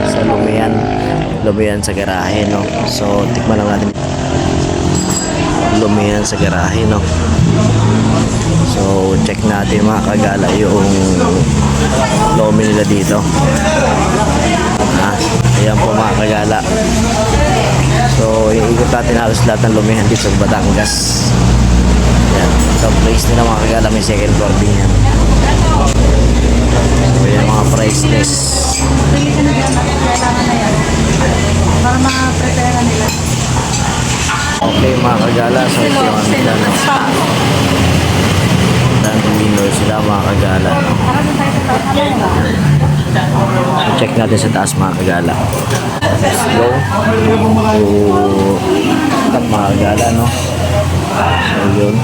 sa lumiyan sa garahe, no. So tikman lang natin lumiyan sa garahe, no. So check natin mga kagala yung lomi nila dito. Ayan po mga kagala. So iikot natin halos lahat ng lumihan dito sa Batangas. Ayan, sa place nila mga kagala may second floor din yan. So yan mga price list. Para ma-prepare nila. Okay mga kagala, so ito yung ano dyan, no. Window sila mga kagala, no? So check natin sa taas mga kagala. Let's go to mga kagala, no. So yun,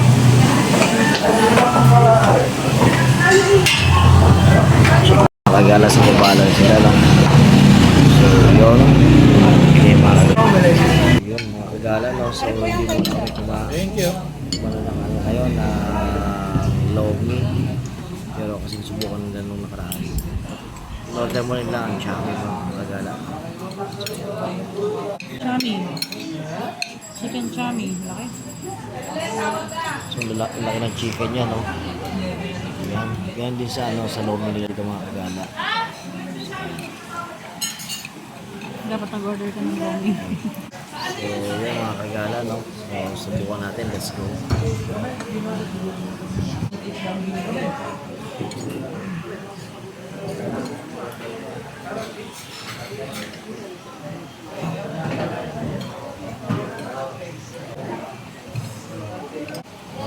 check mga kagala sa babalan sila lang. So yun, okay mga kagala, yun mga kagala, no. So hindi mo na kami kumano lang ano ngayon na lomi, pero kasi subukan nila nung nakaraan. In-order mo rin lang ang chami mga kagala. Chami. Chicken chami. Laki. So laki ng chicken niya, no. Yan din sa ano, sa lomi nila dito mga kagala. Dapat nag-order ka ng gani. So yan mga kagala, no. So subukan natin, let's go.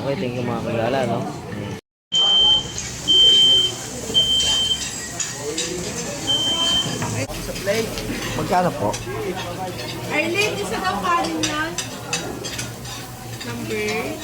Okay, thank you mga kagala, no. Magkano po? Arlene, isa daw kanin yan. Number.